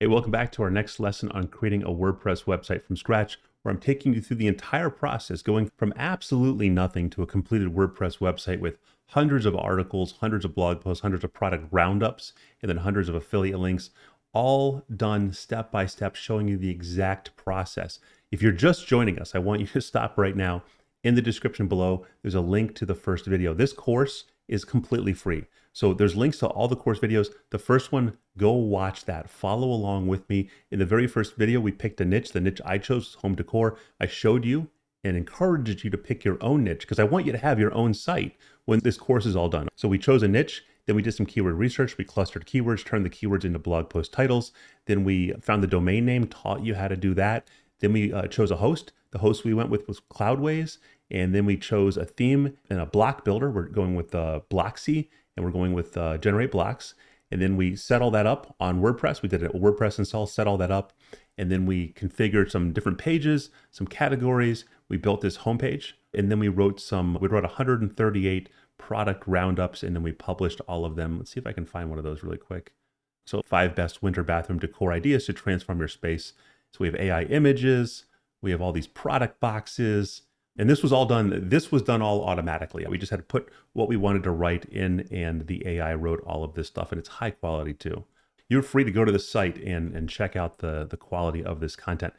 Hey, welcome back to our next lesson on creating a WordPress website from scratch, where I'm taking you through the entire process, going from absolutely nothing to a completed WordPress website with hundreds of articles, hundreds of blog posts, hundreds of product roundups, and then hundreds of affiliate links, all done step by step, showing you the exact process. If you're just joining us, I want you to stop right now. In the description below, there's a link to the first video. This course is completely free. So there's links to all the course videos. The first one, go watch that. Follow along with me. In the very first video, we picked a niche. The niche I chose was home decor. I showed you and encouraged you to pick your own niche because I want you to have your own site when this course is all done. So we chose a niche. Then we did some keyword research. We clustered keywords, turned the keywords into blog post titles. Then we found the domain name, taught you how to do that. Then we chose a host. The host we went with was Cloudways. And then we chose a theme and a block builder. We're going with Blocksy, and we're going with generate blocks. And then we set all that up on WordPress. We did a WordPress install, set all that up. And then we configured some different pages, some categories. We built this homepage. And then we wrote 138 product roundups, and then we published all of them. Let's see if I can find one of those really quick. So 5 best winter bathroom decor ideas to transform your space. So we have AI images. We have all these product boxes. And this was all done, this was done all automatically. We just had to put what we wanted to write in, and the AI wrote all of this stuff, and it's high quality too. You're free to go to the site and check out the quality of this content.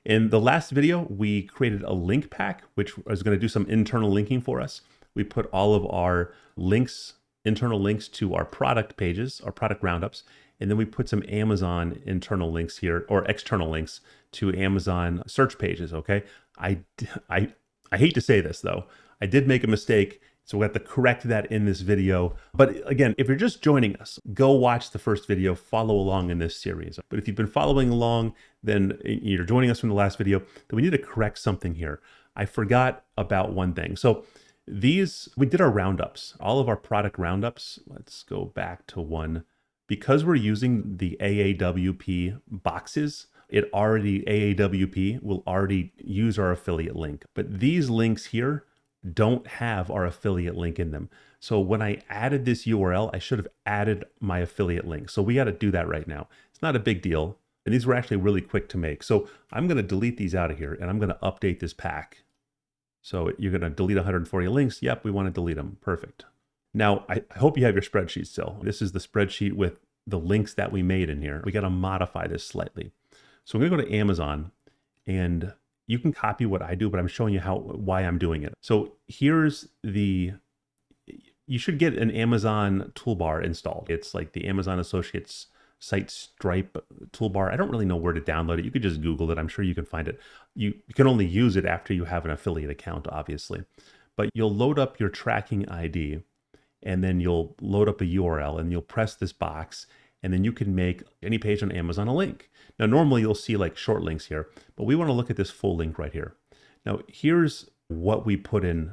In the last video, we created a link pack, which is going to do some internal linking for us. We put all of our links, internal links to our product pages, our product roundups, and then we put some Amazon internal links here, or external links to Amazon search pages, okay? I hate to say this though, I did make a mistake, so we have to correct that in this video. But again, if you're just joining us, go watch the first video, follow along in this series. But if you've been following along, then you're joining us from the last video, then we need to correct something here. I forgot about one thing. So we did our roundups, all of our product roundups. Let's go back to one. Because we're using the AAWP boxes, AAWP will already use our affiliate link. But these links here don't have our affiliate link in them. So when I added this URL, I should have added my affiliate link. So we got to do that right now. It's not a big deal. And these were actually really quick to make. So I'm going to delete these out of here, and I'm going to update this pack. So you're going to delete 140 links. Yep, we want to delete them. Perfect. Now, I hope you have your spreadsheet still. This is the spreadsheet with the links that we made in here. We got to modify this slightly. So I'm going to go to Amazon, and you can copy what I do, but I'm showing you why I'm doing it. So here's you should get an Amazon toolbar installed. It's like the Amazon Associates Site Stripe toolbar. I don't really know where to download it. You could just Google it. I'm sure you can find it. You can only use it after you have an affiliate account, obviously. But you'll load up your tracking ID, and then you'll load up a URL, and you'll press this box, and then you can make any page on Amazon a link. Now, normally you'll see like short links here, but we want to look at this full link right here. Now, here's what we put in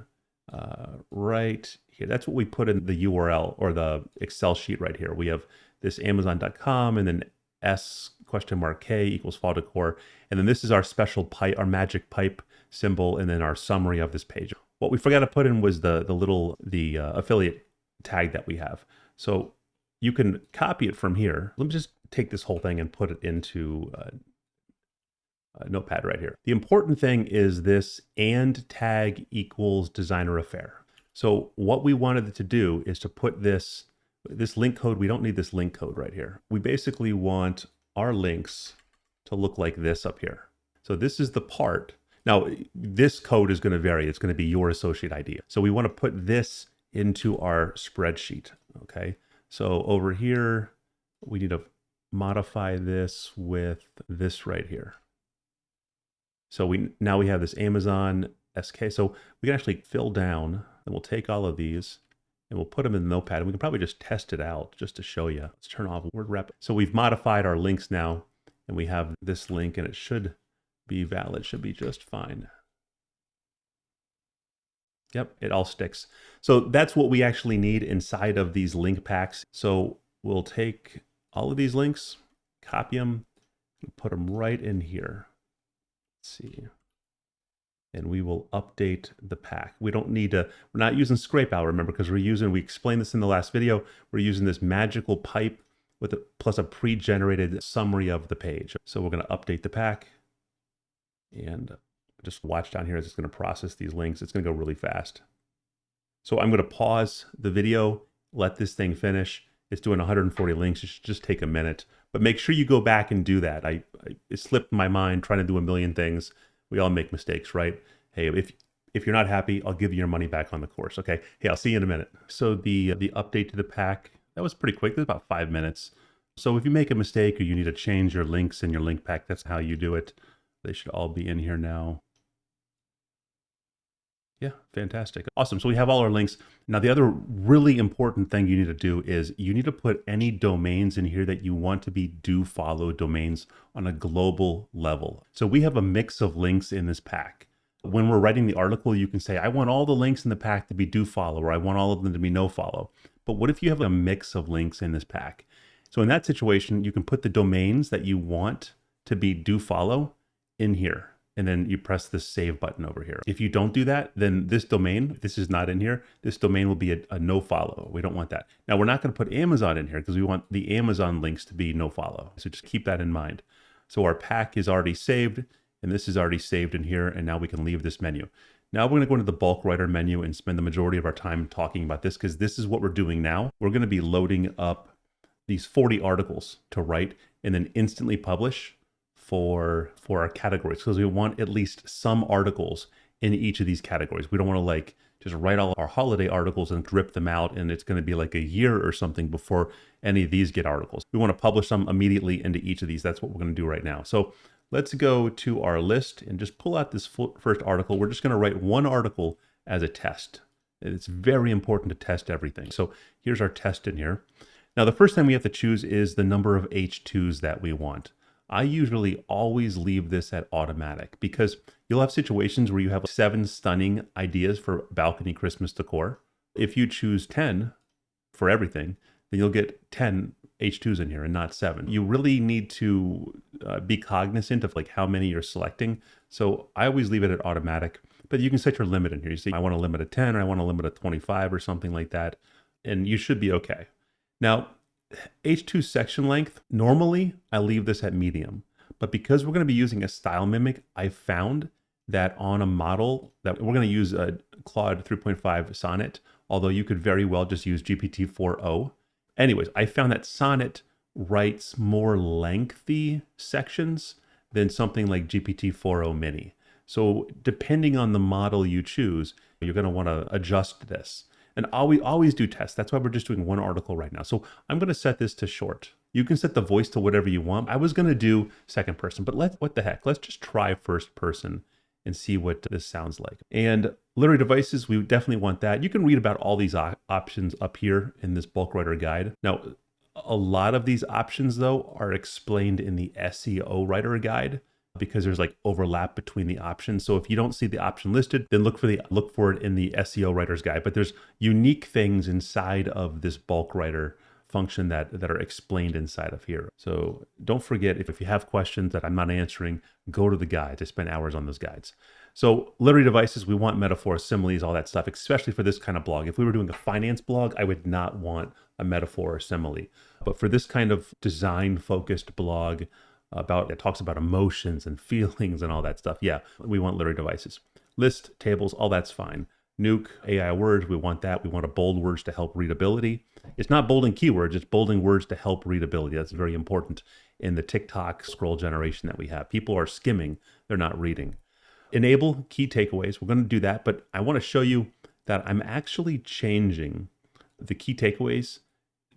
right here. That's what we put in the URL or the Excel sheet right here. We have this Amazon.com and then S*K equals fall decor. And then this is our special pipe, our magic pipe symbol, and then our summary of this page. What we forgot to put in was the affiliate tag that we have. So you can copy it from here. Let me just take this whole thing and put it into a notepad right here. The important thing is this and tag equals designer affair. So what we wanted to do is to put this link code. We don't need this link code right here. We basically want our links to look like this up here. So this is the part. Now, this code is going to vary. It's going to be your associate ID. So we want to put this into our spreadsheet, okay? So over here, we need to modify this with this right here. So now we have this Amazon SK. So we can actually fill down, and we'll take all of these and we'll put them in the notepad. And we can probably just test it out just to show you. Let's turn off word wrap. So we've modified our links now, and we have this link, and it should be valid, should be just fine. Yep, it all sticks. So that's what we actually need inside of these link packs. So we'll take all of these links, copy them, and put them right in here. Let's see. And we will update the pack. We don't need to, we're not using scrape out, remember, because we explained this in the last video. We're using this magical pipe plus a pre-generated summary of the page. So we're going to update the pack and just watch down here as it's going to process these links. It's going to go really fast. So I'm going to pause the video, let this thing finish. It's doing 140 links. It should just take a minute, but make sure you go back and do that. It slipped my mind trying to do a million things. We all make mistakes, right? Hey, if you're not happy, I'll give you your money back on the course. Okay. Hey, I'll see you in a minute. So the update to the pack, that was pretty quick. It was about 5 minutes. So if you make a mistake or you need to change your links in your link pack, that's how you do it. They should all be in here now. Yeah, fantastic. Awesome. So we have all our links. Now, the other really important thing you need to do is you need to put any domains in here that you want to be do follow domains on a global level. So we have a mix of links in this pack. When we're writing the article, you can say, I want all the links in the pack to be do follow, or I want all of them to be no follow. But what if you have a mix of links in this pack? So in that situation, you can put the domains that you want to be do follow in here. And then you press the save button over here. If you don't do that, then this domain, if this is not in here, this domain will be a no follow. We don't want that. Now we're not going to put Amazon in here because we want the Amazon links to be no follow. So just keep that in mind. So our pack is already saved and this is already saved in here. And now we can leave this menu. Now we're going to go into the bulk writer menu and spend the majority of our time talking about this because this is what we're doing now. We're going to be loading up these 40 articles to write and then instantly publish for our categories, because we want at least some articles in each of these categories. We don't want to like just write all our holiday articles and drip them out and it's going to be like a year or something before any of these get articles. We want to publish them immediately into each of these. That's what we're going to do right now. So let's go to our list and just pull out this first article. We're just going to write one article as a test. It's very important to test everything. So here's our test in here. Now the first thing we have to choose is the number of H2s that we want. I usually always leave this at automatic because you'll have situations where you have 7 stunning ideas for balcony Christmas decor. If you choose 10 for everything, then you'll get 10 H2s in here and not 7. You really need to be cognizant of like how many you're selecting. So I always leave it at automatic, but you can set your limit in here. You say, I want to limit at 10 or I want to limit at 25 or something like that. And you should be okay. Now, H2 section length, normally I leave this at medium, but because we're going to be using a style mimic, I found that on a model that we're going to use a Claude 3.5 Sonnet, although you could very well just use GPT-4o. Anyways, I found that Sonnet writes more lengthy sections than something like GPT-4o Mini. So depending on the model you choose, you're going to want to adjust this. And always do tests. That's why we're just doing one article right now. So I'm going to set this to short. You can set the voice to whatever you want. I was going to do second person, but what the heck? Let's just try first person and see what this sounds like. And literary devices, we definitely want that. You can read about all these options up here in this bulk writer guide. Now, a lot of these options though are explained in the SEO writer guide, because there's like overlap between the options. So if you don't see the option listed, then look for it in the SEO writer's guide. But there's unique things inside of this bulk writer function that are explained inside of here. So don't forget, if you have questions that I'm not answering, go to the guides. I spend hours on those guides. So literary devices, we want metaphors, similes, all that stuff, especially for this kind of blog. If we were doing a finance blog, I would not want a metaphor or simile. But for this kind of design focused blog, it talks about emotions and feelings and all that stuff. Yeah, we want literary devices. List, tables, all that's fine. Nuke, AI words, we want that. We want to bold words to help readability. It's not bolding keywords, it's bolding words to help readability. That's very important in the TikTok scroll generation that we have. People are skimming, they're not reading. Enable key takeaways, we're going to do that, but I want to show you that I'm actually changing the key takeaways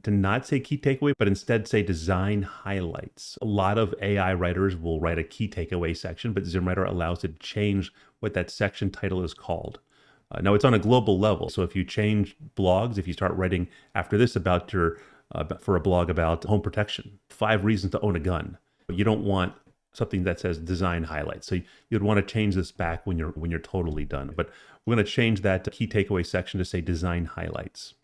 to not say key takeaway, but instead say design highlights. A lot of AI writers will write a key takeaway section, but ZimmWriter allows it to change what that section title is called. Now it's on a global level. So if you change blogs, if you start writing after this about for a blog about home protection, 5 reasons to own a gun, you don't want something that says design highlights. So you'd want to change this back when you're totally done. But we're going to change that key takeaway section to say design highlights.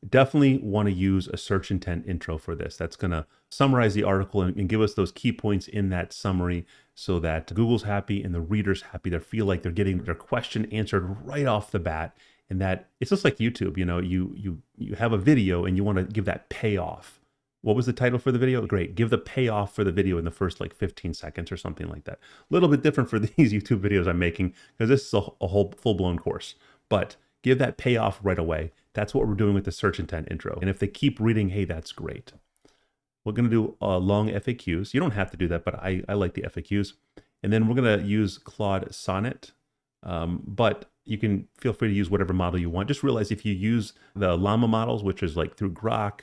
Definitely want to use a search intent intro for this. That's going to summarize the article and give us those key points in that summary so that Google's happy and the reader's happy. They feel like they're getting their question answered right off the bat. And that it's just like YouTube, you have a video and you want to give that payoff What was the title for the video? Great. Give the payoff for the video in the first like 15 seconds or something like that. A little bit different for these YouTube videos I'm making because this is a whole full-blown course. But give that payoff right away. That's what we're doing with the search intent intro. And if they keep reading, hey, that's great. We're going to do long FAQs. You don't have to do that, but I like the FAQs. And then we're going to use Claude Sonnet. But you can feel free to use whatever model you want. Just realize if you use the Llama models, which is like through Grok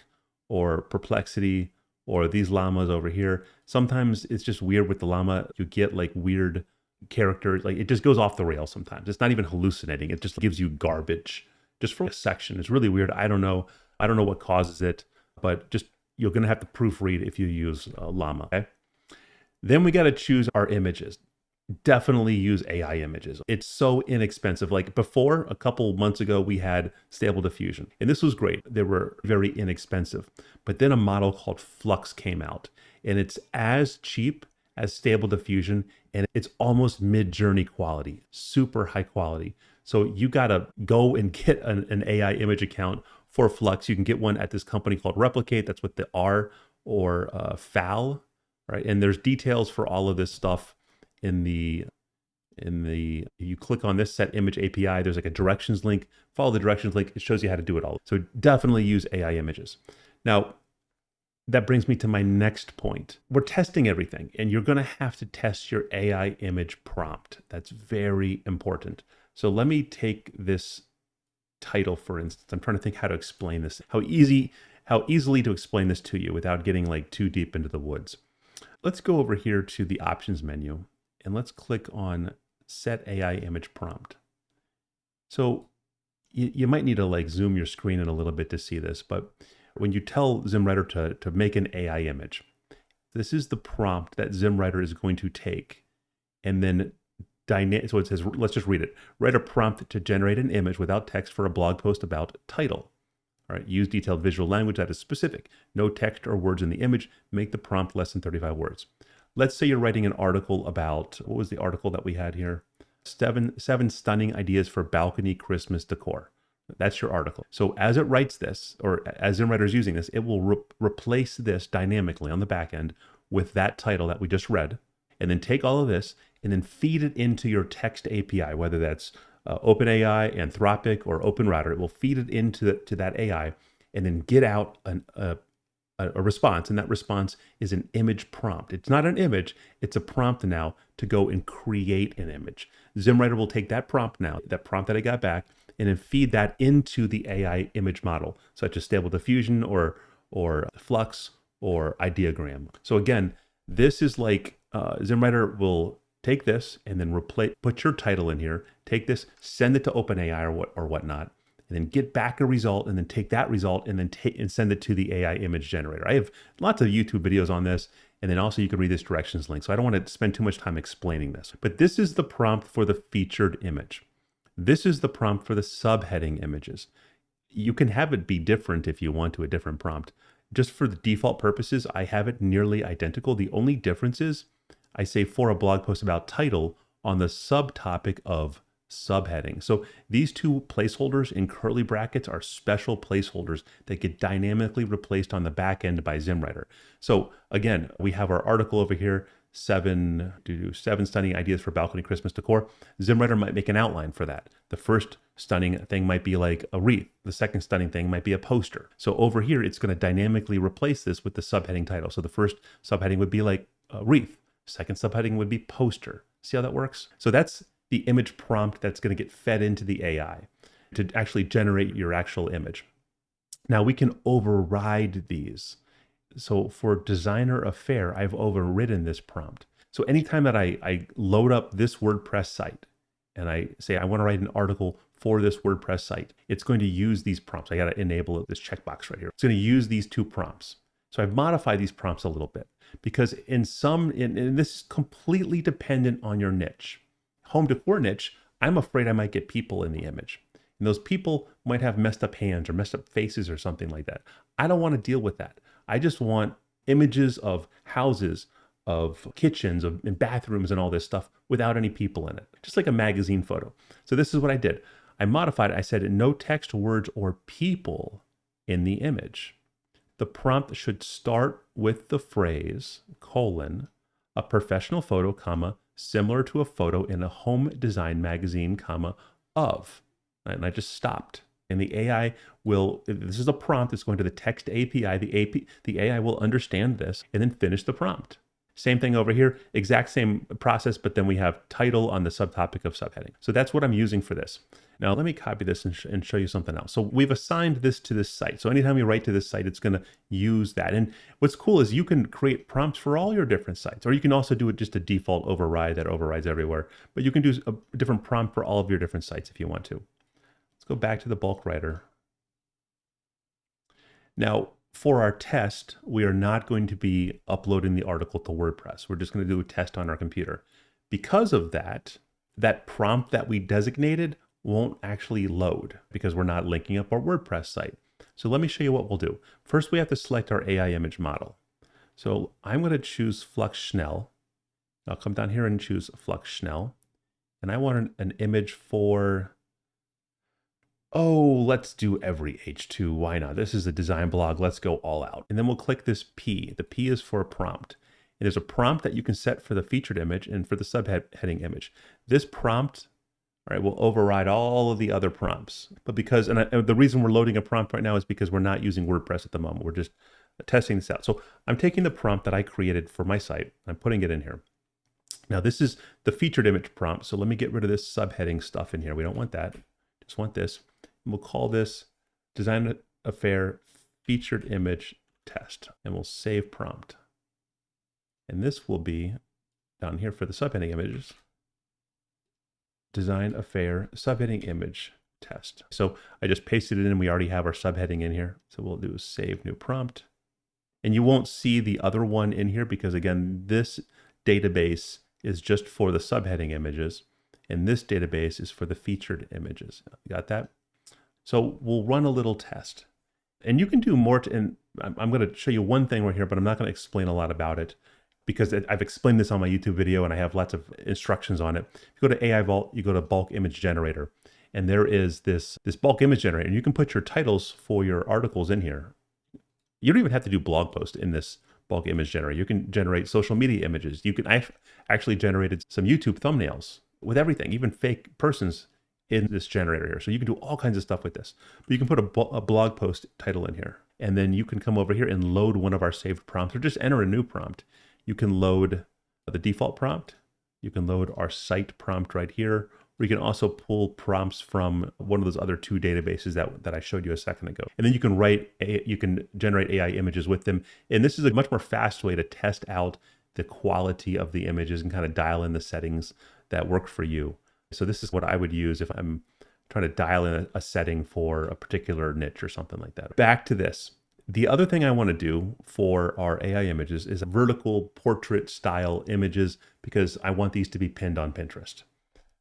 or Perplexity or these llamas over here, sometimes it's just weird with the llama. You get like weird characters, like it just goes off the rails sometimes. It's not even hallucinating. It just gives you garbage just for a section. It's really weird. I don't know what causes it, but just you're going to have to proofread if you use llama. Okay. Then we got to choose our images. Definitely use AI images. It's so inexpensive. Like before, a couple months ago, we had Stable Diffusion, and this was great. They were very inexpensive. But then a model called Flux came out, and it's as cheap as Stable Diffusion, and it's almost mid-journey quality, super high quality. So you got to go and get an AI image account for Flux. You can get one at this company called Replicate. That's with the R, or FAL, right? And there's details for all of this stuff in the you click on this set image API, there's like a directions link. Follow the directions link. It shows you how to do it all. So definitely use AI images. Now, that brings me to my next point. We're testing everything, and you're going to have to test your AI image prompt. That's very important. So let me take this title, for instance. I'm trying to think how to explain this, how easily to explain this to you without getting like too deep into the woods. Let's go over here to the options menu, and let's click on Set AI Image Prompt. So you might need to like zoom your screen in a little bit to see this, but when you tell ZimmWriter to make an AI image, this is the prompt that ZimmWriter is going to take, and then so it says, let's just read it. Write a prompt to generate an image without text for a blog post about title. All right, use detailed visual language that is specific. No text or words in the image. Make the prompt less than 35 words. Let's say you're writing an article about, what was the article that we had here? Seven stunning ideas for balcony Christmas decor. That's your article. So as it writes this, or as ZimmWriter is using this, it will replace this dynamically on the back end with that title that we just read, and then take all of this and then feed it into your text API, whether that's OpenAI, Anthropic, or OpenRouter. It will feed it into that AI and then get out a response. And that response is an image prompt. It's not an image, it's a prompt now to go and create an image. ZimmWriter will take that prompt now, that prompt that I got back, and then feed that into the AI image model, such as Stable Diffusion or Flux or Ideogram. So again, this is like ZimmWriter will take this and then put your title in here, take this, send it to OpenAI or whatnot, and then get back a result, and then take that result and then send it to the AI image generator. I have lots of YouTube videos on this, and then also you can read this directions link. So I don't want to spend too much time explaining this, but this is the prompt for the featured image. This is the prompt for the subheading images. You can have it be different if you want to, a different prompt. Just for the default purposes, I have it nearly identical. The only difference is I say for a blog post about title on the subtopic of subheading. So these two placeholders in curly brackets are special placeholders that get dynamically replaced on the back end by ZimmWriter. So again, we have our article over here, seven stunning ideas for balcony Christmas decor. ZimmWriter might make an outline for that. The first stunning thing might be like a wreath. The second stunning thing might be a poster. So over here, it's going to dynamically replace this with the subheading title. So the first subheading would be like a wreath. Second subheading would be poster. See how that works? So that's the image prompt that's going to get fed into the AI to actually generate your actual image. Now we can override these. So for designer affair, I've overridden this prompt. So anytime that I load up this WordPress site and I say I want to write an article for this WordPress site, it's going to use these prompts. I got to enable this checkbox right here. It's going to use these two prompts. So I've modified these prompts a little bit because and this is completely dependent on your niche. Home decor niche, I'm afraid I might get people in the image. And those people might have messed up hands or messed up faces or something like that. I don't want to deal with that. I just want images of houses, of kitchens, and bathrooms and all this stuff without any people in it, just like a magazine photo. So this is what I did. I modified it. I said no text, words, or people in the image. the prompt should start with the phrase, colon, a professional photo, comma, similar to a photo in a home design magazine, comma, of. And I just stopped. And the AI will, this is a prompt that's going to the text API. The AI will understand this and then finish the prompt. Same thing over here, exact same process, but then we have title on the subtopic of subheading. So that's what I'm using for this. Now let me copy this and show you something else. So we've assigned this to this site. So anytime you write to this site, it's gonna use that. And what's cool is you can create prompts for all your different sites, or you can also do it just a default override that overrides everywhere. But you can do a different prompt for all of your different sites if you want to. Let's go back to the bulk writer. Now, for our test, we are not going to be uploading the article to WordPress. We're just going to do a test on our computer. Because of that, that prompt that we designated won't actually load because we're not linking up our WordPress site. So let me show you what we'll do. First, we have to select our AI image model. So I'm going to choose Flux Schnell. I'll come down here and choose Flux Schnell. And I want an image for, oh, let's do every H2. Why not? This is a design blog. Let's go all out. And then we'll click this P. The P is for a prompt. And there's a prompt that you can set for the featured image and for the subheading image. This prompt, all right, will override all of the other prompts. But because, and the reason we're loading a prompt right now is because we're not using WordPress at the moment. We're just testing this out. So I'm taking the prompt that I created for my site. I'm putting it in here. Now this is the featured image prompt. So let me get rid of this subheading stuff in here. We don't want that. Just want this. And we'll call this Design Affair Featured Image Test. And we'll save prompt. And this will be down here for the subheading images. Design Affair Subheading Image Test. So I just pasted it in and we already have our subheading in here. So we'll do save new prompt. And you won't see the other one in here because again, this database is just for the subheading images. And this database is for the featured images. You got that? So we'll run a little test. And you can do more, and I'm going to show you one thing right here, but I'm not going to explain a lot about it because I've explained this on my YouTube video and I have lots of instructions on it. If you go to AI Vault, you go to bulk image generator, and there is this bulk image generator, and you can put your titles for your articles in here. You don't even have to do blog post in this bulk image generator. You can generate social media images. You can actually generated some YouTube thumbnails with everything, even fake persons in this generator here. So you can do all kinds of stuff with this. But you can put a blog post title in here. And then you can come over here and load one of our saved prompts or just enter a new prompt. You can load the default prompt. You can load our site prompt right here. Or you can also pull prompts from one of those other two databases that I showed you a second ago. And then you can generate AI images with them. And this is a much more fast way to test out the quality of the images and kind of dial in the settings that work for you. So this is what I would use if I'm trying to dial in a setting for a particular niche or something like that. Back to this. The other thing I want to do for our AI images is vertical portrait style images because I want these to be pinned on Pinterest.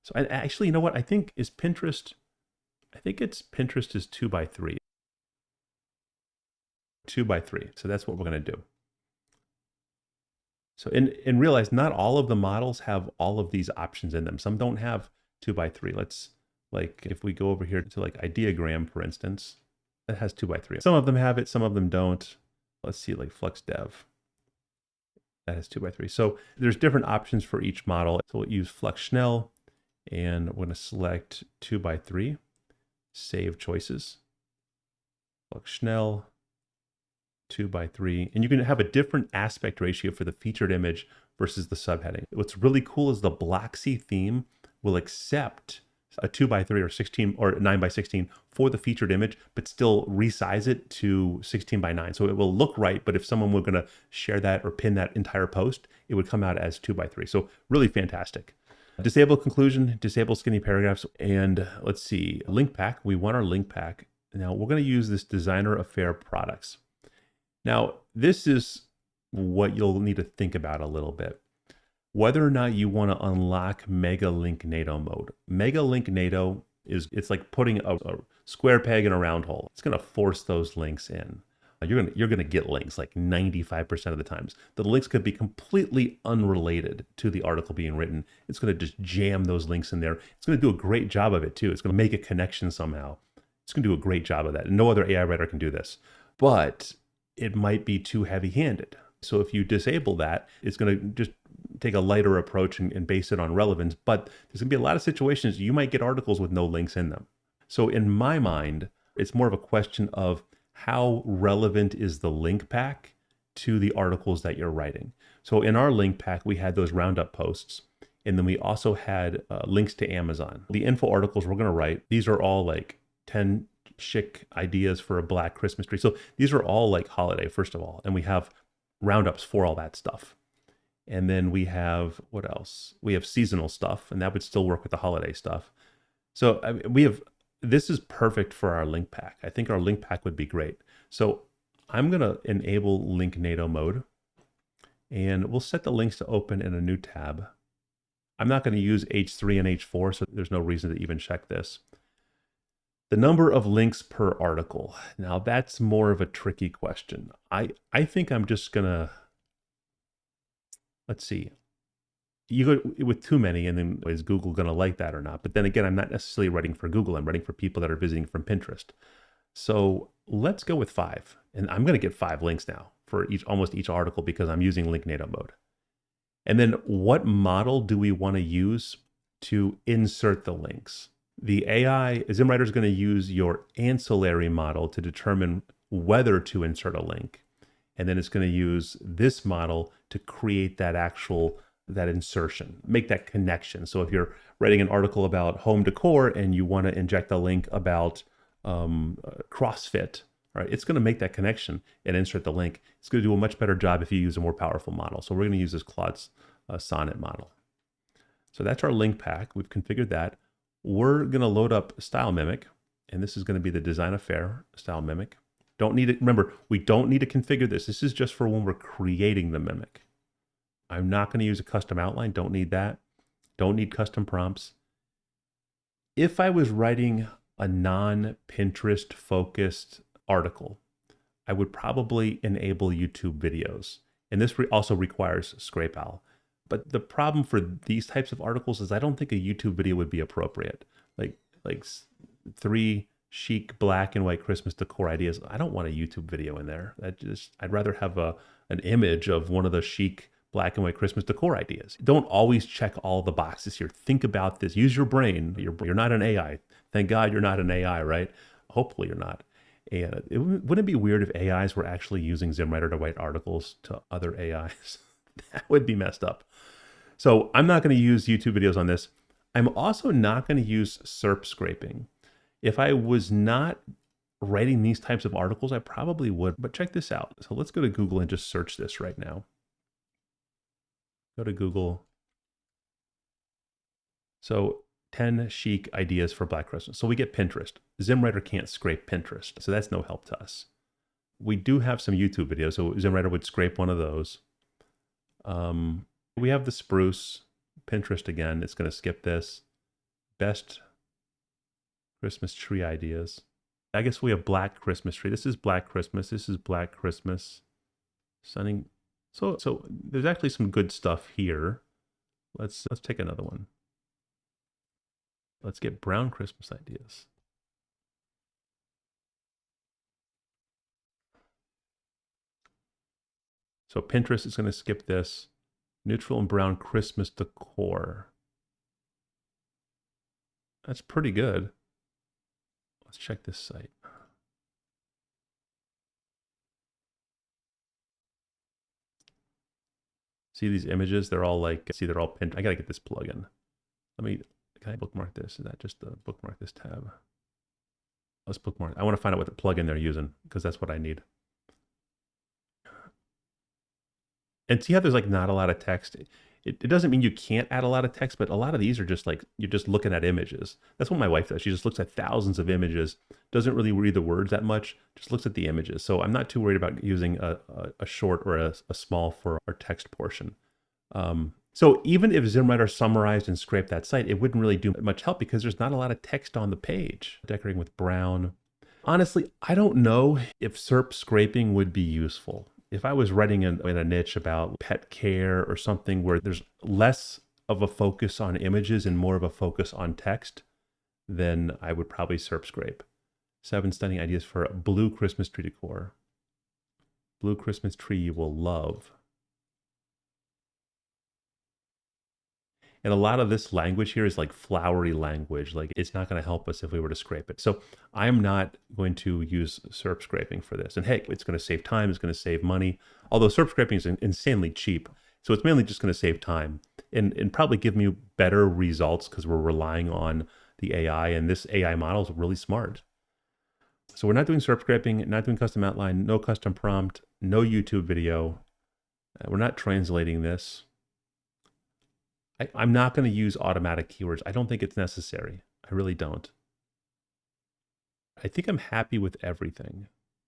So actually, you know what? I think Pinterest is 2x3. 2x3. So that's what we're going to do. So and realize not all of the models have all of these options in them. Some don't have 2x3. Let's, like, if we go over here to like Ideogram, for instance, that has 2x3. Some of them have it, some of them don't. Let's see, like Flux Dev, that has 2x3. So there's different options for each model. So we'll use Flux Schnell, and we're going to select 2x3, save choices, Flux Schnell, 2x3, and you can have a different aspect ratio for the featured image versus the subheading. What's really cool is the Blocksy theme will accept a 2x3 or 16 or 9x16 for the featured image, but still resize it to 16:9. So it will look right, but if someone were going to share that or pin that entire post, it would come out as 2x3. So really fantastic. Disable conclusion, disable skinny paragraphs, and let's see, link pack. We want our link pack. Now we're going to use this Designer Affair products. Now, this is what you'll need to think about a little bit. Whether or not you want to unlock Mega Link NATO mode. Mega Link NATO it's like putting a square peg in a round hole. It's going to force those links in. You're going to get links like 95% of the times. The links could be completely unrelated to the article being written. It's going to just jam those links in there. It's going to do a great job of it too. It's going to make a connection somehow. It's going to do a great job of that. And no other AI writer can do this. But it might be too heavy-handed. So if you disable that, it's going to just take a lighter approach and base it on relevance. But there's going to be a lot of situations you might get articles with no links in them. So in my mind, it's more of a question of how relevant is the link pack to the articles that you're writing. So in our link pack, we had those roundup posts. And then we also had links to Amazon. The info articles we're going to write, these are all like 10 chic ideas for a Black Christmas tree. So these are all like holiday, first of all. And we have roundups for all that stuff. And then we have, what else? We have seasonal stuff, and that would still work with the holiday stuff. So this is perfect for our link pack. I think our link pack would be great. So I'm going to enable link NATO mode, and we'll set the links to open in a new tab. I'm not going to use H3 and H4, so there's no reason to even check this. The number of links per article. Now that's more of a tricky question. I think I'm just going to, let's see. You go with too many, and then is Google going to like that or not? But then again, I'm not necessarily writing for Google. I'm writing for people that are visiting from Pinterest. So let's go with 5. And I'm going to get 5 links now for almost each article because I'm using link NATO mode. And then what model do we want to use to insert the links? The AI, ZimmWriter is going to use your ancillary model to determine whether to insert a link. And then it's going to use this model to create that insertion, make that connection. So if you're writing an article about home decor and you want to inject a link about CrossFit, right, it's going to make that connection and insert the link. It's going to do a much better job if you use a more powerful model. So we're going to use this Claude's Sonnet model. So that's our link pack. We've configured that. We're going to load up Style Mimic, and this is going to be the Design Affair Style Mimic. Don't need it. Remember, we don't need to configure this. This is just for when we're creating the mimic. I'm not going to use a custom outline. Don't need that. Don't need custom prompts. If I was writing a non-Pinterest focused article, I would probably enable YouTube videos. And this also requires ScrapeOwl. But the problem for these types of articles is I don't think a YouTube video would be appropriate. Like 3 chic black and white Christmas decor ideas. I don't want a YouTube video in there. I'd rather have an image of one of the chic black and white Christmas decor ideas. Don't always check all the boxes here. Think about this. Use your brain. You're not an AI. Thank God you're not an AI, right? Hopefully you're not. And wouldn't it be weird if AIs were actually using ZimmWriter to write articles to other AIs? That would be messed up. So I'm not going to use YouTube videos on this. I'm also not going to use SERP scraping. If I was not writing these types of articles, I probably would. But check this out. So let's go to Google and just search this right now. Go to Google. So 10 chic ideas for Black Christmas. So we get Pinterest. ZimmWriter can't scrape Pinterest, so that's no help to us. We do have some YouTube videos, so ZimmWriter would scrape one of those. We have the spruce, Pinterest again. It's going to skip this. Best Christmas tree ideas. I guess we have Black Christmas tree. This is Black Christmas. This is Black Christmas. Sunning. So there's actually some good stuff here. Let's take another one. Let's get brown Christmas ideas. So Pinterest is going to skip this. Neutral and brown Christmas decor. That's pretty good. Let's check this site. See these images? They're all like, they're all pinned. I got to get this plugin. Can I bookmark this? Is that just the bookmark this tab? Let's bookmark. I want to find out what the plugin they're using because that's what I need. And see how there's like not a lot of text? It doesn't mean you can't add a lot of text, but a lot of these are just like, you're just looking at images. That's what my wife does. She just looks at thousands of images, doesn't really read the words that much, just looks at the images. So I'm not too worried about using a short or a small for our text portion. So even if ZimmWriter summarized and scraped that site, it wouldn't really do much help because there's not a lot of text on the page. Decorating with brown. Honestly, I don't know if SERP scraping would be useful. If I was writing in a niche about pet care or something where there's less of a focus on images and more of a focus on text, then I would probably SERP scrape. 7 stunning ideas for blue Christmas tree decor. Blue Christmas tree you will love. And a lot of this language here is like flowery language. Like it's not going to help us if we were to scrape it. So I'm not going to use SERP scraping for this. And hey, it's going to save time. It's going to save money. Although SERP scraping is insanely cheap. So it's mainly just going to save time and probably give me better results because we're relying on the AI. And this AI model is really smart. So we're not doing SERP scraping, not doing custom outline, no custom prompt, no YouTube video. We're not translating this. I'm not going to use automatic keywords. I don't think it's necessary. I really don't. I think I'm happy with everything.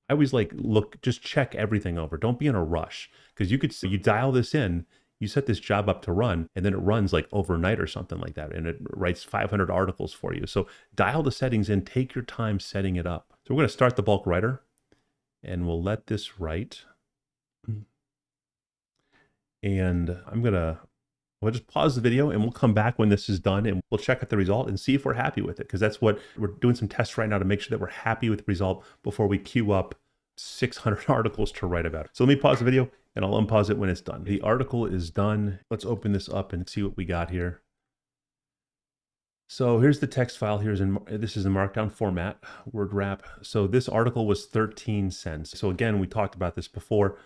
I always like, just check everything over. Don't be in a rush because you dial this in, you set this job up to run, and then it runs like overnight or something like that. And it writes 500 articles for you. So dial the settings in, take your time setting it up. So we're going to start the bulk writer and we'll let this write. And we'll just pause the video and we'll come back when this is done and we'll check out the result and see if we're happy with it. Because that's what we're doing, some tests right now to make sure that we're happy with the result before we queue up 600 articles to write about. So let me pause the video and I'll unpause it when it's done. The article is done. Let's open this up and see what we got here. So here's the text file. This is in markdown format, word wrap. So this article was 13 cents. So again, we talked about this before.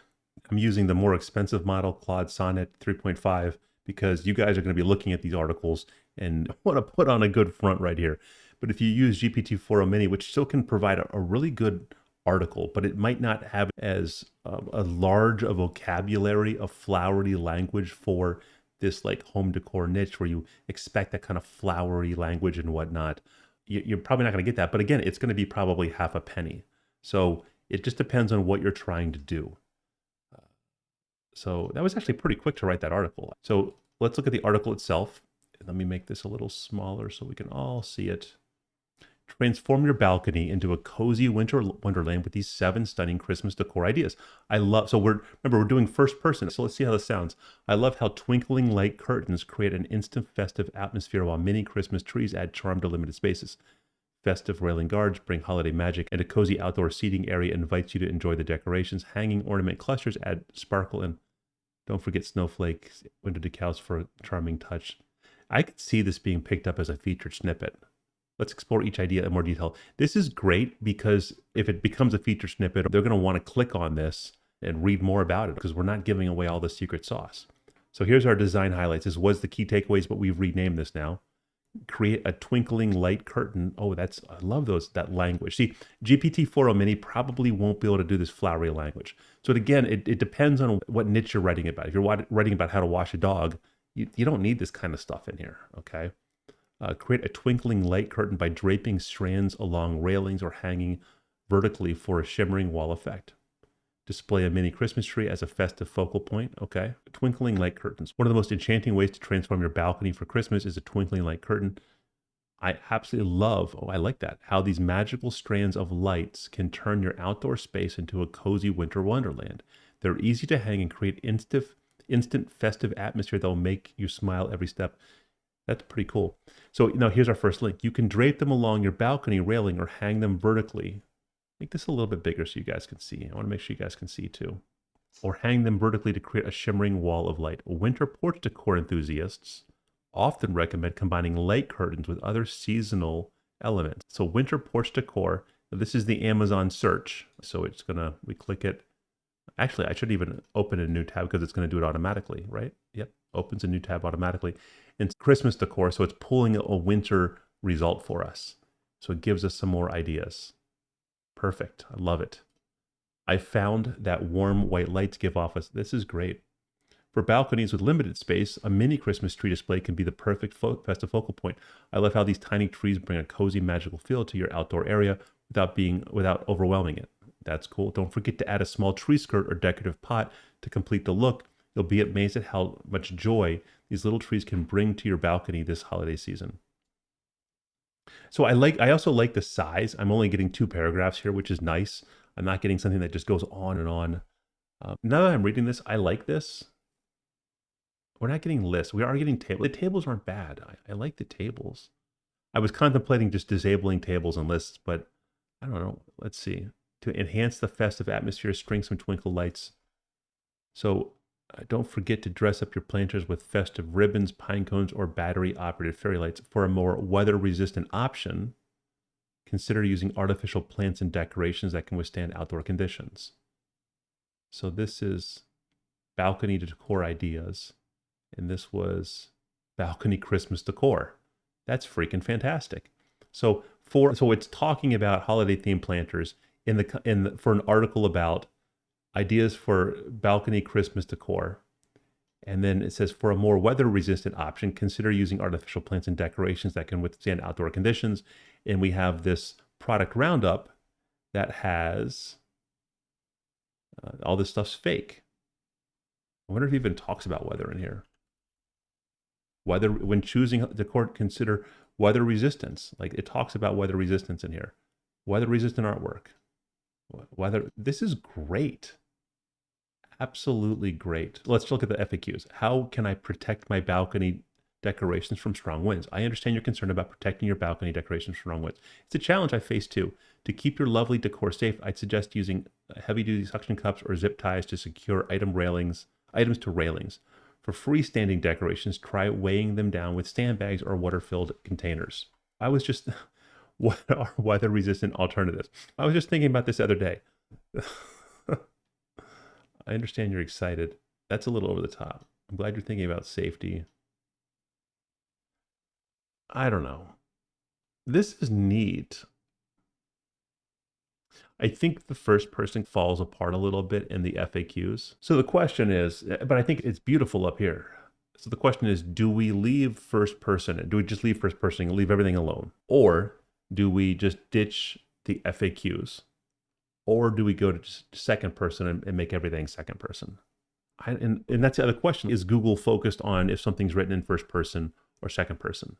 I'm using the more expensive model, Claude Sonnet 3.5. because you guys are going to be looking at these articles and want to put on a good front right here. But if you use GPT-4o Mini, which still can provide a really good article, but it might not have as a large a vocabulary of flowery language for this like home decor niche where you expect that kind of flowery language and whatnot. You're probably not going to get that. But again, it's going to be probably half a penny. So it just depends on what you're trying to do. So that was actually pretty quick to write that article. So let's look at the article itself. Let me make this a little smaller so we can all see it. Transform your balcony into a cozy winter wonderland with these 7 stunning Christmas decor ideas. So remember, we're doing first person. So let's see how this sounds. I love how twinkling light curtains create an instant festive atmosphere while mini Christmas trees add charm to limited spaces. Festive railing guards bring holiday magic, and a cozy outdoor seating area invites you to enjoy the decorations. Hanging ornament clusters add sparkle, and don't forget snowflakes, window decals for a charming touch. I could see this being picked up as a featured snippet. Let's explore each idea in more detail. This is great because if it becomes a featured snippet, they're going to want to click on this and read more about it because we're not giving away all the secret sauce. So here's our design highlights. This was the key takeaways, but we've renamed this now. Create a twinkling light curtain. Oh, I love that language. See, GPT-4o Mini probably won't be able to do this flowery language. So again, it depends on what niche you're writing about. If you're writing about how to wash a dog, you don't need this kind of stuff in here, okay? Create a twinkling light curtain by draping strands along railings or hanging vertically for a shimmering wall effect. Display a mini Christmas tree as a festive focal point. Okay. Twinkling light curtains. One of the most enchanting ways to transform your balcony for Christmas is a twinkling light curtain. I absolutely love, I like that, how these magical strands of lights can turn your outdoor space into a cozy winter wonderland. They're easy to hang and create instant festive atmosphere that will make you smile every step. That's pretty cool. So now here's our first link. You can drape them along your balcony railing or hang them vertically. Make this a little bit bigger so you guys can see. I want to make sure you guys can see too. Or hang them vertically to create a shimmering wall of light. Winter porch decor enthusiasts often recommend combining light curtains with other seasonal elements. So winter porch decor, this is the Amazon search. So we click it. Actually, I should even open a new tab because it's going to do it automatically, right? Yep, opens a new tab automatically. And Christmas decor, so it's pulling a winter result for us. So it gives us some more ideas. Perfect. I love it. I found that warm white lights give off us. This is great. For balconies with limited space, a mini Christmas tree display can be the perfect festive focal point. I love how these tiny trees bring a cozy, magical feel to your outdoor area without overwhelming it. That's cool. Don't forget to add a small tree skirt or decorative pot to complete the look. You'll be amazed at how much joy these little trees can bring to your balcony this holiday season. So I also like the size. I'm only getting 2 paragraphs here, which is nice. I'm not getting something that just goes on and on. Now that I'm reading this, I like this. We're not getting lists. We are getting tables. The tables aren't bad. I like the tables. I was contemplating just disabling tables and lists, but I don't know. Let's see. To enhance the festive atmosphere, string some twinkle lights. So don't forget to dress up your planters with festive ribbons, pine cones, or battery-operated fairy lights. For a more weather-resistant option, consider using artificial plants and decorations that can withstand outdoor conditions. So this is balcony decor ideas, and this was balcony Christmas decor. That's freaking fantastic. So it's talking about holiday themed planters for an article about ideas for balcony Christmas decor. And then it says, for a more weather resistant option, consider using artificial plants and decorations that can withstand outdoor conditions. And we have this product roundup that has all this stuff's fake. I wonder if it even talks about weather in here. Weather, when choosing decor, consider weather resistance. Like it talks about weather resistance in here. Weather resistant artwork. This is great. Absolutely great. Let's look at the FAQs. How can I protect my balcony decorations from strong winds? I understand your concern about protecting your balcony decorations from strong winds. It's a challenge I face too. To keep your lovely decor safe, I'd suggest using heavy-duty suction cups or zip ties to secure items to railings. For freestanding decorations, try weighing them down with sandbags or water-filled containers. What are weather-resistant alternatives? I was just thinking about this the other day. I understand you're excited. That's a little over the top. I'm glad you're thinking about safety. I don't know. This is neat. I think the first person falls apart a little bit in the FAQs. So the question is, but I think it's beautiful up here. So the question is, do we leave first person? Do we just leave first person and leave everything alone? Or do we just ditch the FAQs? Or do we go to just second person and make everything second person? And that's the other question. Is Google focused on if something's written in first person or second person?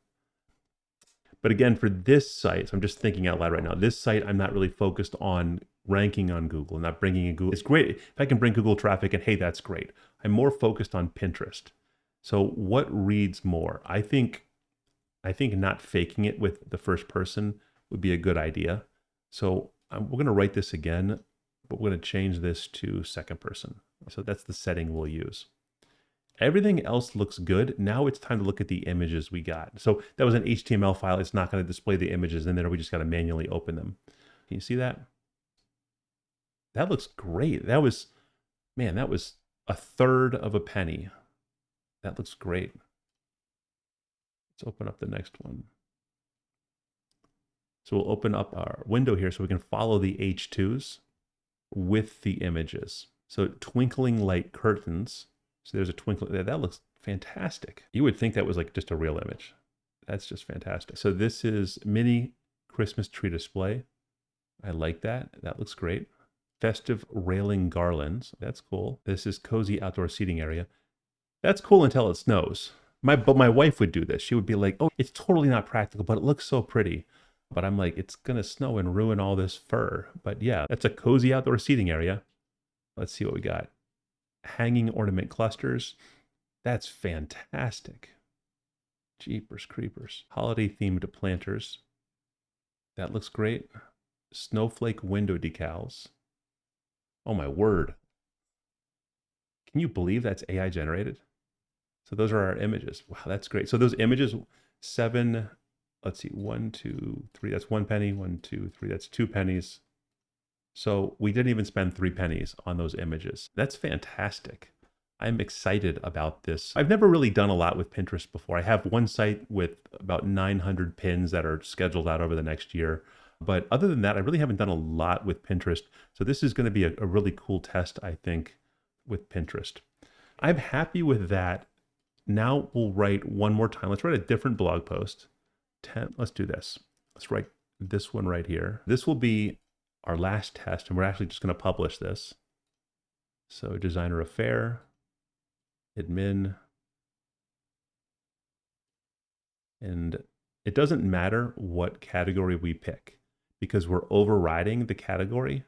But again, for this site, so I'm just thinking out loud right now, this site, I'm not really focused on ranking on Google, not bringing in Google. It's great if I can bring Google traffic, and hey, that's great. I'm more focused on Pinterest. So what reads more? I think not faking it with the first person would be a good idea. So we're going to write this again, but we're going to change this to second person. So that's the setting we'll use. Everything else looks good. Now it's time to look at the images we got. So that was an HTML file. It's not going to display the images in there. We just got to manually open them. Can you see that? That looks great. That was a third of a penny. That looks great. Let's open up the next one. So we'll open up our window here so we can follow the H2s with the images. So twinkling light curtains. So there's a twinkle. That looks fantastic. You would think that was like just a real image. That's just fantastic. So this is mini Christmas tree display. I like that. That looks great. Festive railing garlands. That's cool. This is cozy outdoor seating area. That's cool until it snows. But my wife would do this. She would be like, oh, it's totally not practical, but it looks so pretty. But I'm like, it's going to snow and ruin all this fur. But yeah, that's a cozy outdoor seating area. Let's see what we got. Hanging ornament clusters. That's fantastic. Jeepers creepers. Holiday themed planters. That looks great. Snowflake window decals. Oh my word. Can you believe that's AI generated? So those are our images. Wow, that's great. So those images, 7, let's see, 1, 2, 3, that's 1 penny, 1, 2, 3, that's 2 pennies. So we didn't even spend 3 pennies on those images. That's fantastic. I'm excited about this. I've never really done a lot with Pinterest before. I have one site with about 900 pins that are scheduled out over the next year. But other than that, I really haven't done a lot with Pinterest. So this is going to be a really cool test, I think, with Pinterest. I'm happy with that. Now we'll write one more time. Let's write a different blog post. Let's do this. Let's write this one right here. This will be our last test, and we're actually just going to publish this. So designer affair, admin, and it doesn't matter what category we pick because we're overriding the category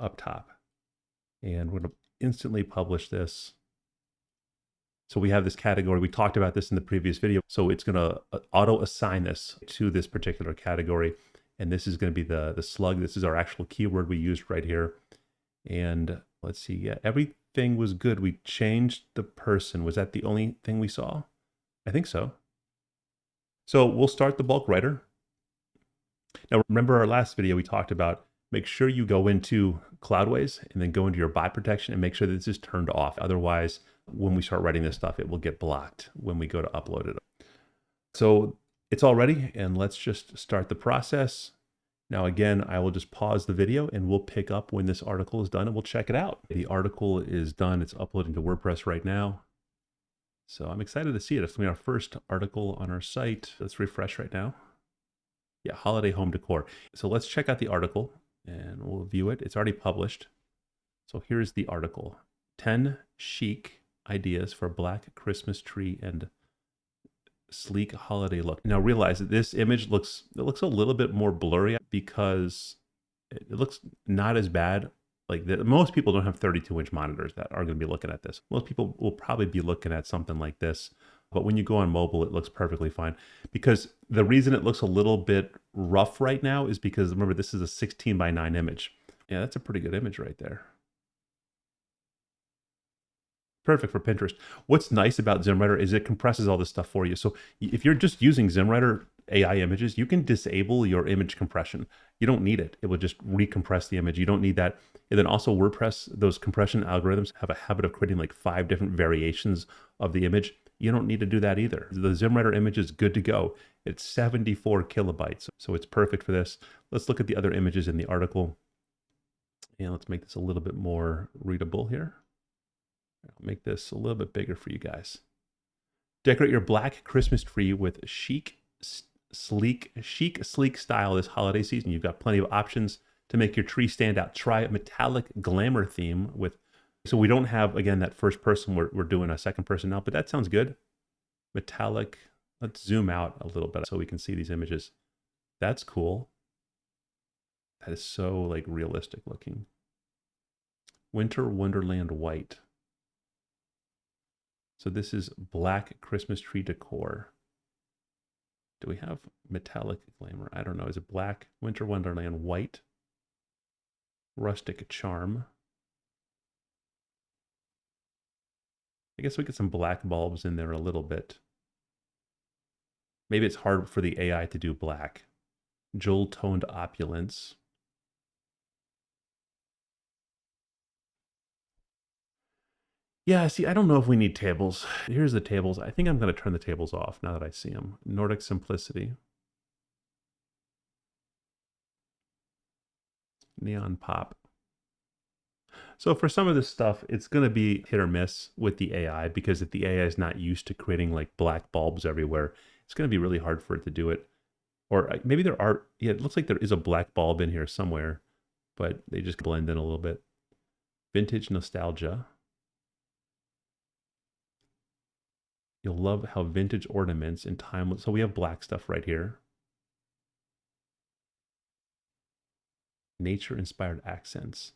up top. And we're going to instantly publish this. So we have this category. We talked about this in the previous video. So it's going to auto assign this to this particular category. And this is going to be the slug. This is our actual keyword we used right here. And let's see, yeah, everything was good. We changed the person. Was that the only thing we saw? I think so. So we'll start the bulk writer. Now, remember our last video, we talked about make sure you go into Cloudways and then go into your bot protection and make sure that this is turned off. Otherwise, when we start writing this stuff, it will get blocked when we go to upload it. So it's all ready, and let's just start the process. Now, again, I will just pause the video and we'll pick up when this article is done and we'll check it out. The article is done. It's uploading to WordPress right now. So I'm excited to see it. It's going to be our first article on our site. Let's refresh right now. Yeah, holiday home decor. So let's check out the article and we'll view it. It's already published. So here's the article. 10 chic ideas for black Christmas tree and sleek holiday look. Now realize that this image looks a little bit more blurry because it looks not as bad. Like most people don't have 32-inch monitors that are going to be looking at this. Most people will probably be looking at something like this. But when you go on mobile, it looks perfectly fine. Because the reason it looks a little bit rough right now is because, remember, this is a 16:9 image. Yeah, that's a pretty good image right there. Perfect for Pinterest. What's nice about ZimmWriter is it compresses all this stuff for you. So if you're just using ZimmWriter AI images, you can disable your image compression. You don't need it. It will just recompress the image. You don't need that. And then also WordPress, those compression algorithms have a habit of creating like 5 different variations of the image. You don't need to do that either. The ZimmWriter image is good to go. It's 74 kilobytes, so it's perfect for this. Let's look at the other images in the article. And let's make this a little bit more readable here. I'll make this a little bit bigger for you guys. Decorate your black Christmas tree with chic, sleek style this holiday season. You've got plenty of options to make your tree stand out. Try a metallic glamour theme with, so we don't have, again, that first person. We're doing a second person now, but that sounds good. Metallic. Let's zoom out a little bit so we can see these images. That's cool. That is so like realistic looking. Winter Wonderland white. So this is black Christmas tree decor. Do we have metallic glamour? I don't know. Is it black? Winter Wonderland white. Rustic charm. I guess we get some black bulbs in there a little bit. Maybe it's hard for the AI to do black. Jewel toned opulence. Yeah, see, I don't know if we need tables. Here's the tables. I think I'm going to turn the tables off now that I see them. Nordic simplicity. Neon pop. So for some of this stuff, it's going to be hit or miss with the AI because if the AI is not used to creating like black bulbs everywhere, it's going to be really hard for it to do it. Or maybe there are, yeah, it looks like there is a black bulb in here somewhere, but they just blend in a little bit. Vintage nostalgia. You'll love how vintage ornaments and timeless. So we have black stuff right here. Nature-inspired accents.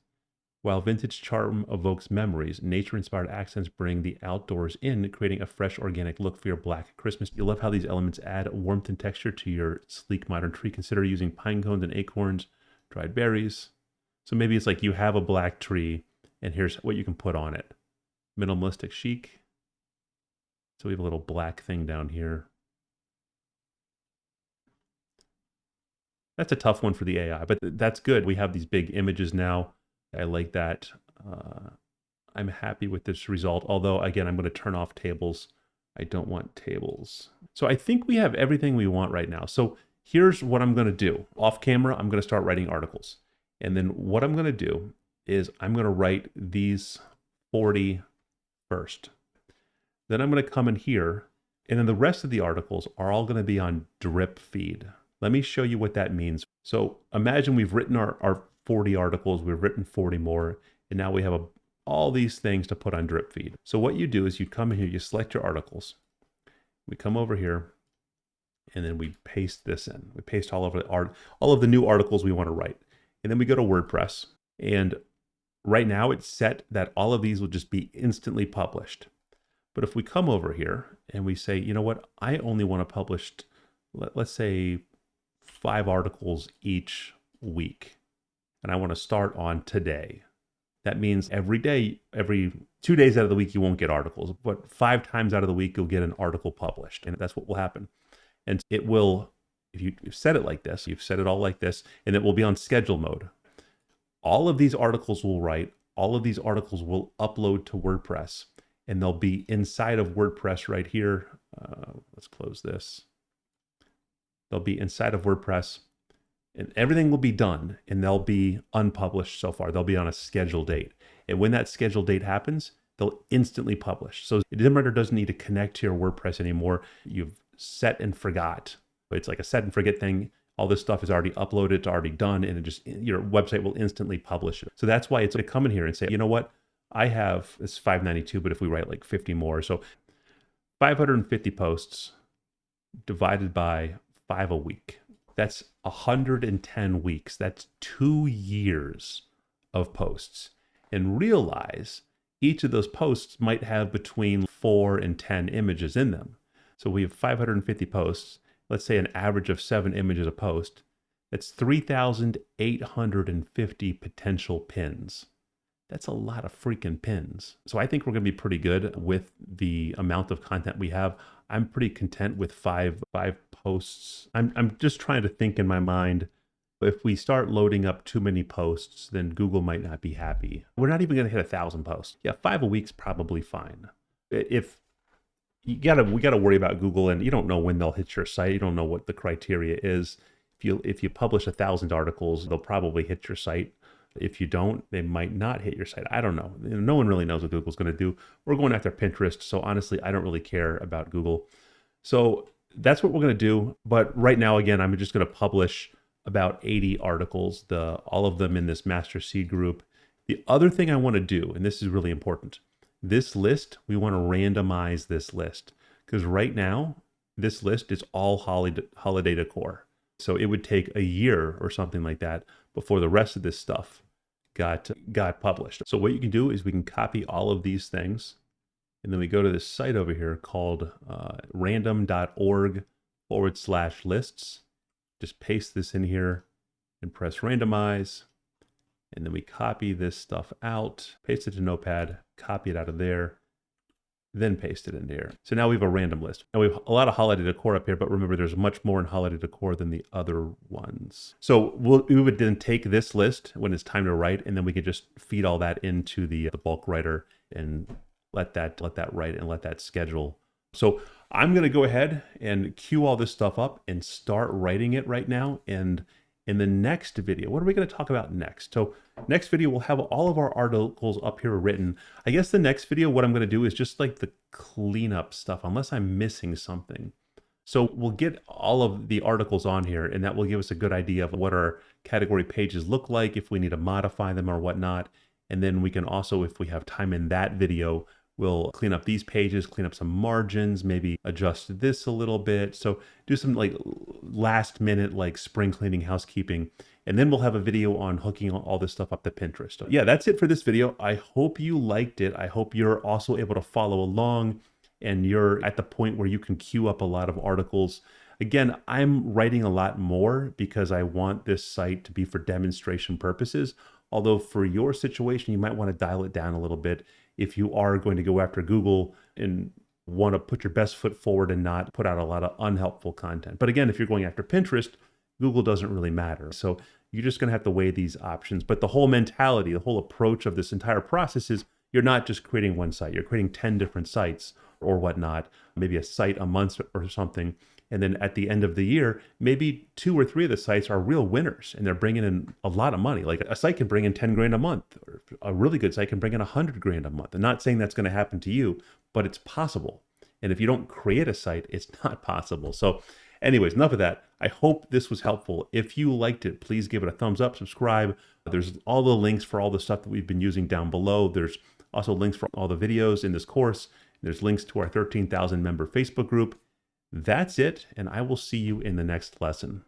While vintage charm evokes memories, nature-inspired accents bring the outdoors in, creating a fresh, organic look for your black Christmas. You'll love how these elements add warmth and texture to your sleek modern tree. Consider using pine cones and acorns, dried berries. So maybe it's like you have a black tree, and here's what you can put on it. Minimalistic chic. So we have a little black thing down here. That's a tough one for the AI, but that's good. We have these big images now. I like that. I'm happy with this result. Although, again, I'm going to turn off tables. I don't want tables. So I think we have everything we want right now. So here's what I'm going to do. Off camera, I'm going to start writing articles. And then what I'm going to do is I'm going to write these 40 first. Then I'm going to come in here, and then the rest of the articles are all going to be on drip feed. Let me show you what that means. So imagine we've written our 40 articles, we've written 40 more, and now we have all these things to put on drip feed. So what you do is you come in here, you select your articles. We come over here, and then we paste this in. We paste all of the new articles we want to write. And then we go to WordPress. And right now it's set that all of these will just be instantly published. But if we come over here and we say, you know what, I only want to publish, let's say 5 articles each week. And I want to start on today. That means every day, every 2 days out of the week, you won't get articles, but 5 times out of the week, you'll get an article published. And that's what will happen. And it will, if you set it like this, you've set it all like this, and it will be on schedule mode. All of these articles will write, all of these articles will upload to WordPress, and they'll be inside of WordPress right here. Let's close this. They'll be inside of WordPress, and everything will be done, and they'll be unpublished so far. They'll be on a scheduled date. And when that scheduled date happens, they'll instantly publish. So ZimmWriter doesn't need to connect to your WordPress anymore. You've set and forgot. It's like a set and forget thing. All this stuff is already uploaded, it's already done, and it just, your website will instantly publish it. So that's why it's going to come in here and say, you know what? I have, it's 592, but if we write like 50 more, so 550 posts divided by 5 a week. That's 110 weeks. That's 2 years of posts. And realize each of those posts might have between 4 and 10 images in them. So we have 550 posts. Let's say an average of 7 images a post. That's 3,850 potential pins. That's a lot of freaking pins. So I think we're going to be pretty good with the amount of content we have. I'm pretty content with five posts. I'm just trying to think in my mind, if we start loading up too many posts, then Google might not be happy. We're not even going to hit 1,000 posts. Yeah, 5 a week's probably fine. If we got to worry about Google, and you don't know when they'll hit your site. You don't know what the criteria is. If you publish 1,000 articles, they'll probably hit your site. If you don't, they might not hit your site. I don't know. No one really knows what Google's going to do. We're going after Pinterest, so honestly, I don't really care about Google. So that's what we're going to do. But right now, again, I'm just going to publish about 80 articles, all of them in this master seed group. The other thing I want to do, and this is really important, this list, we want to randomize this list, because right now, this list is all holiday decor. So it would take a year or something like that before the rest of this stuff got published. So what you can do is we can copy all of these things, and then we go to this site over here called random.org/lists. Just paste this in here and press randomize. And then we copy this stuff out, paste it to Notepad, copy it out of there, then paste it in here. So now we have a random list. Now we have a lot of holiday decor up here, but remember there's much more in holiday decor than the other ones. So we would then take this list when it's time to write, and then we could just feed all that into the bulk writer and let that write and let that schedule. So I'm going to go ahead and queue all this stuff up and start writing it right now. And in the next video, what are we going to talk about next? So next video, we'll have all of our articles up here written. I guess the next video, what I'm going to do is just like the cleanup stuff, unless I'm missing something. So we'll get all of the articles on here, and that will give us a good idea of what our category pages look like, if we need to modify them or whatnot. And then we can also, if we have time in that video, we'll clean up these pages, clean up some margins, maybe adjust this a little bit. So do some like last minute, like spring cleaning, housekeeping. And then we'll have a video on hooking all this stuff up to Pinterest. So yeah, that's it for this video. I hope you liked it. I hope you're also able to follow along and you're at the point where you can queue up a lot of articles. Again, I'm writing a lot more because I want this site to be for demonstration purposes. Although for your situation, you might want to dial it down a little bit if you are going to go after Google and want to put your best foot forward and not put out a lot of unhelpful content. But again, if you're going after Pinterest, Google doesn't really matter. So you're just going to have to weigh these options. But the whole mentality, the whole approach of this entire process is you're not just creating one site, you're creating 10 different sites or whatnot, maybe a site a month or something. And then at the end of the year, maybe 2 or 3 of the sites are real winners and they're bringing in a lot of money. Like a site can bring in 10 grand a month, or a really good site can bring in 100 grand a month. I'm not saying that's going to happen to you, but it's possible. And if you don't create a site, it's not possible. So anyways, enough of that. I hope this was helpful. If you liked it, please give it a thumbs up, subscribe. There's all the links for all the stuff that we've been using down below. There's also links for all the videos in this course. There's links to our 13,000 member Facebook group. That's it, and I will see you in the next lesson.